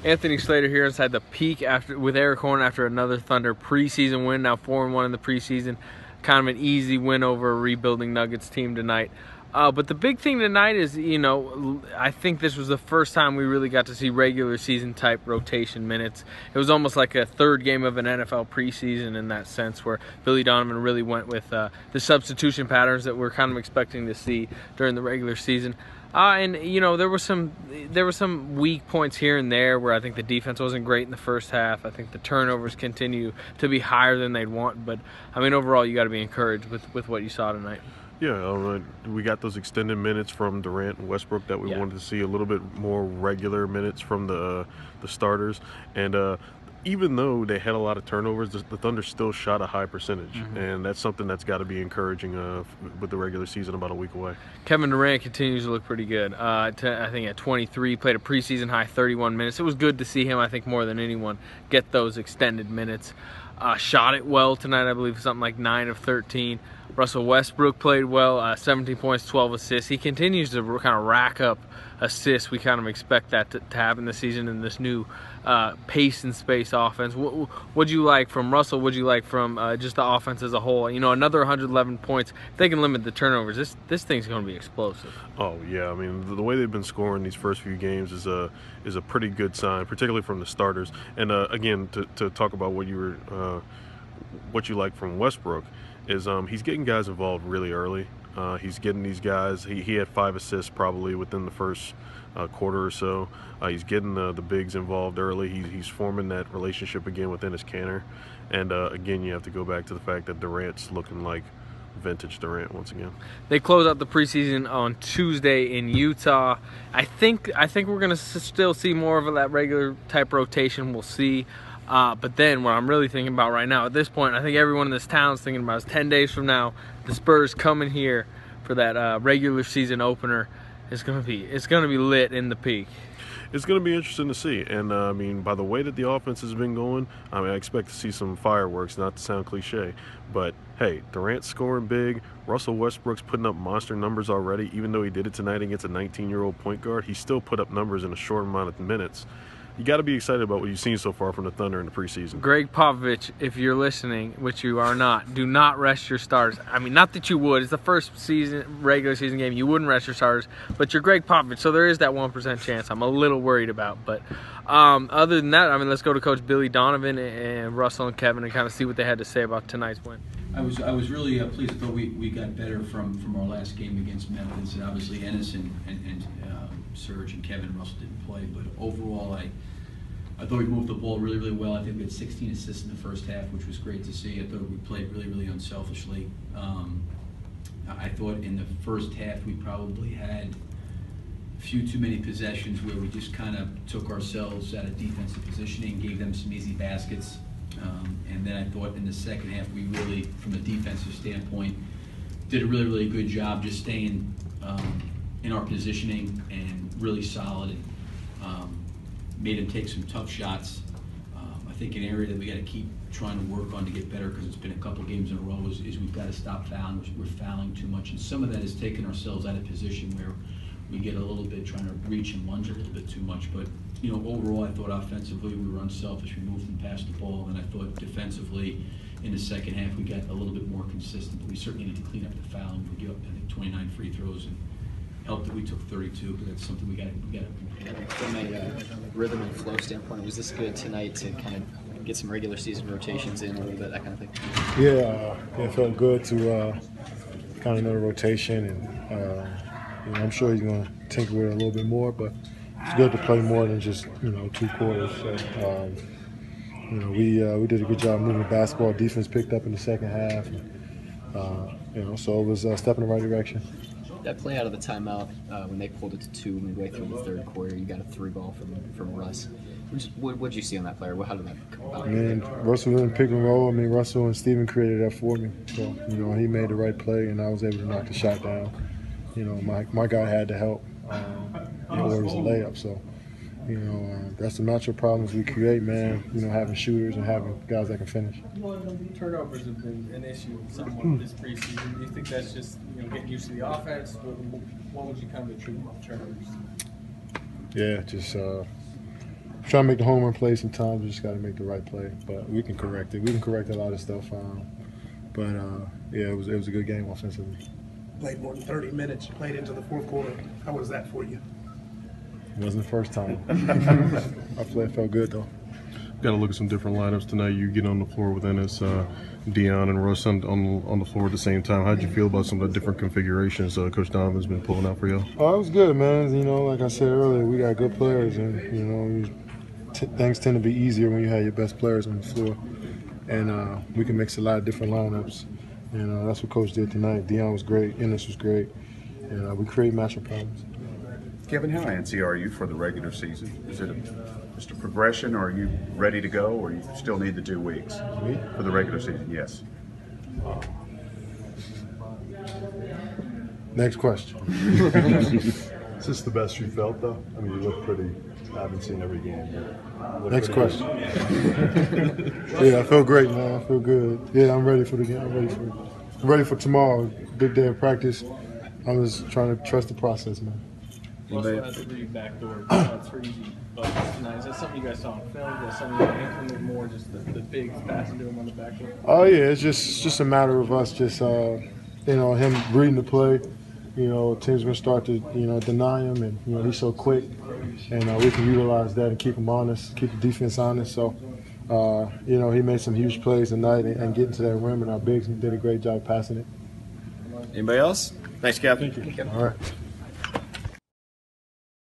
Anthony Slater here inside the peak with Eric Horn after another Thunder preseason win. Now 4-1 in the preseason. Kind of an easy win over a rebuilding Nuggets team tonight. But the big thing tonight is, I think this was the first time we really got to see regular season type rotation minutes. It was almost like a third game of an NFL preseason in that sense, where Billy Donovan really went with the substitution patterns that we're kind of expecting to see during the regular season. And there were some weak points here and there where I think the defense wasn't great in the first half. I think the turnovers continue to be higher than they'd want, but I mean overall you got to be encouraged with what you saw tonight. Yeah, we got those extended minutes from Durant and Westbrook that we wanted to see, a little bit more regular minutes from the starters, and even though they had a lot of turnovers, the Thunder still shot a high percentage, and that's something that's got to be encouraging with the regular season about a week away. Kevin Durant continues to look pretty good. I think at 23, played a preseason high 31 minutes. It was good to see him, I think, more than anyone, get those extended minutes. Shot it well tonight, I believe, something like 9 of 13. Russell Westbrook played well, 17 points, 12 assists. He continues to kind of rack up assists. We kind of expect that to happen this season in this new pace and space offense. What'd you like from Russell? What'd you like from just the offense as a whole? Another 111 points. If they can limit the turnovers, this thing's going to be explosive. Oh yeah, I mean the way they've been scoring these first few games is a pretty good sign, particularly from the starters. And again, to talk about what you like from Westbrook is he's getting guys involved really early. He's getting these guys. He had 5 assists probably within the first quarter or so. He's getting the bigs involved early. He's forming that relationship again within his canner. And again, you have to go back to the fact that Durant's looking like vintage Durant once again. They close out the preseason on Tuesday in Utah. I think we're going to still see more of that regular type rotation. We'll see. But then what I'm really thinking about right now at this point, I think everyone in this town is thinking about is 10 days from now, the Spurs coming here for that regular season opener. It's gonna be lit in the peak. It's going to be interesting to see. And, I mean, by the way that the offense has been going, I expect to see some fireworks, not to sound cliche. But, hey, Durant's scoring big. Russell Westbrook's putting up monster numbers already. Even though he did it tonight against a 19-year-old point guard, he still put up numbers in a short amount of minutes. You got to be excited about what you've seen so far from the Thunder in the preseason. Greg Popovich, if you're listening, which you are not, do not rest your starters. I mean, not that you would. It's the first regular season game. You wouldn't rest your starters, but you're Greg Popovich, so there is that 1% chance I'm a little worried about. But other than that, I mean, let's go to Coach Billy Donovan and Russell and Kevin and kind of see what they had to say about tonight's win. I was really pleased. I thought we got better from our last game against Memphis. And obviously, Ennis and Serge and Kevin and Russell didn't play, but overall, I thought we moved the ball really, really well. I think we had 16 assists in the first half, which was great to see. I thought we played really, really unselfishly. I thought in the first half we probably had a few too many possessions where we just kind of took ourselves out of defensive positioning, gave them some easy baskets. And then I thought in the second half we really, from a defensive standpoint, did a really, really good job just staying in our positioning and really solid. And, made him take some tough shots. I think an area that we got to keep trying to work on to get better, because it's been a couple games in a row, is we've got to stop fouling. We're fouling too much, and some of that is taking ourselves out of position where we get a little bit trying to reach and lunge a little bit too much. But overall, I thought offensively we were unselfish. We moved them past the ball, and I thought defensively in the second half we got a little bit more consistent. But we certainly need to clean up the fouling. We gave up, I think, 29 free throws, and helped that we took 32, but that's something we got to. From a rhythm and flow standpoint, was this good tonight to kind of get some regular season rotations in a little bit, that kind of thing? Yeah, it felt good to kind of know the rotation, and I'm sure he's going to tinker with it a little bit more, but it's good to play more than just 2 quarters. So, we did a good job moving the basketball. Defense picked up in the second half, and, so it was a step in the right direction. That play out of the timeout, when they pulled it to 2 midway through the third quarter, you got a 3-ball from Russ. What did you see on that player? How did that come about? Russell was in pick and roll. Russell and Steven created that for me. So, he made the right play, and I was able to knock the shot down. My guy had to help, or it was a layup. So, that's the natural problems we create, man. Having shooters and having guys that can finish. Turnovers have been an issue somewhat this preseason. Do you think that's just getting used to the offense? What would you kind of attribute to turnovers? Yeah, just try to make the home run play sometimes. We just got to make the right play. But we can correct it. We can correct a lot of stuff. Yeah, it was a good game offensively. Played more than 30 minutes. You played into the fourth quarter. How was that for you? It wasn't the first time. I felt good, though. Got to look at some different lineups tonight. You get on the floor with Ennis, Dion, and Russ on the floor at the same time. How'd you feel about some of the different configurations Coach Donovan's been pulling out for you? Oh, it was good, man. You know, like I said earlier, we got good players, and you know, things tend to be easier when you have your best players on the floor, and we can mix a lot of different lineups. And that's what Coach did tonight. Dion was great. Ennis was great, and we create matchup problems. Kevin, how antsy are you for the regular season? Is it just a progression, or are you ready to go, or you still need the 2 weeks? Me? For the regular season? Yes. Next question. Is this the best you felt, though? I mean, you look pretty. I haven't seen every game yet. Next question. Yeah, I feel great, man. I feel good. Yeah, I'm ready for the game. I'm ready for tomorrow. Big day of practice. I'm just trying to trust the process, man. Also has to be backdoor. It's pretty easy. But tonight, is that something you guys saw on film? Is that something you implement more, just the big passing to him on the backdoor? Oh yeah, it's just a matter of us just you know, him reading the play. You know, teams gonna start to deny him, and you know he's so quick, and we can utilize that and keep him honest, keep the defense honest. So you know, he made some huge plays tonight and getting to that rim, and our bigs did a great job passing it. Anybody else? Thanks, Kev. Thank you. All right.